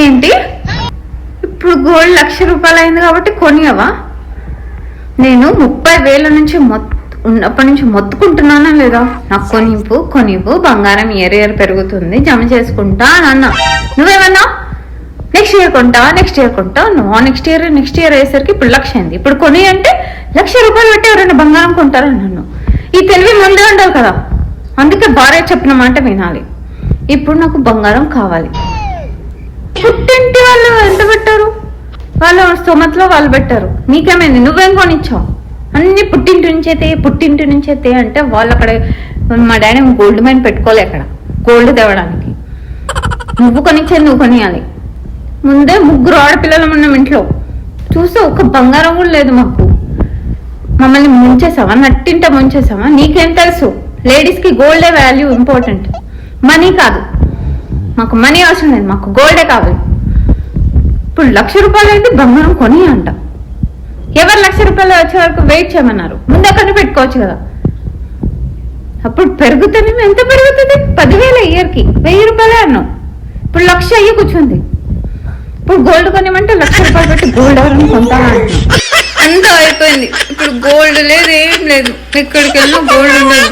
ఏంటి ఇప్పుడు గోల్డ్ 1,00,000 రూపాయలు అయింది కాబట్టి కొనియవా? నేను 30,000 నుంచి ఉన్నప్పటి నుంచి మొత్తుకుంటున్నానా లేదా? నాకు కొనివ్వు, బంగారం ఇయర్ పెరుగుతుంది, జమ చేసుకుంటా అని అన్నా. నువ్వేమన్నా నెక్స్ట్ ఇయర్ కొంటా నువ్వు నెక్స్ట్ ఇయర్ అయ్యేసరికి ఇప్పుడు 1,00,000 అయింది. ఇప్పుడు కొని అంటే 1,00,000 రూపాయలు పెట్టి ఎవరైనా బంగారం కొంటారా నన్ను? ఈ తెలివి ముందే ఉండాలి కదా. అందుకే భార్య చెప్పిన మాట వినాలి. ఇప్పుడు నాకు బంగారం కావాలి. పుట్టింటి వాళ్ళు ఎంత పెట్టారు? వాళ్ళ స్తోమతలో వాళ్ళు పెట్టారు. నీకేమైంది? నువ్వేం కొనిచ్చావు? అన్ని పుట్టింటి నుంచే అంటే వాళ్ళు అక్కడ మా డాడీ గోల్డ్ మైన్ పెట్టుకోలే అక్కడ గోల్డ్ తేవడానికి. నువ్వు కొనిచ్చేది నువ్వు కొనియాలి. ముందే 3 ఆడపిల్లలు ఉన్నాం ఇంట్లో. చూస్తే ఒక బంగారం కూడా లేదు మాకు. మమ్మల్ని ముంచేసావా? నట్టింట ముంచేసావా? నీకేం తెలుసు? లేడీస్ కి గోల్డే వాల్యూ ఇంపార్టెంట్, మనీ కాదు. మాకు మనీ అవసరం లేదు, మాకు గోల్డే కావాలి. ఇప్పుడు 1,00,000 రూపాయలు అయితే బంగారం కొని అంట. ఎవరు 1,00,000 రూపాయలు వచ్చే వరకు వెయిట్ చేయమన్నారు? ముందు అక్కడ పెట్టుకోవచ్చు కదా. అప్పుడు పెరుగుతుంది. ఎంత పెరుగుతుంది? 10,000 ఇయర్కి 1,000 రూపాయలే అన్నావు. ఇప్పుడు 1,00,000 అయ్యి కూర్చుంది. ఇప్పుడు గోల్డ్ కొనిమంటే 1,00,000 రూపాయలు పెట్టి గోల్డ్ ఎవరైనా కొంటారా అంటున్నా. అంతా అయిపోయింది. ఇప్పుడు గోల్డ్ లేదు, ఏం లేదు. ఎక్కడికి వెళ్ళినా గోల్డ్ ఉండదు.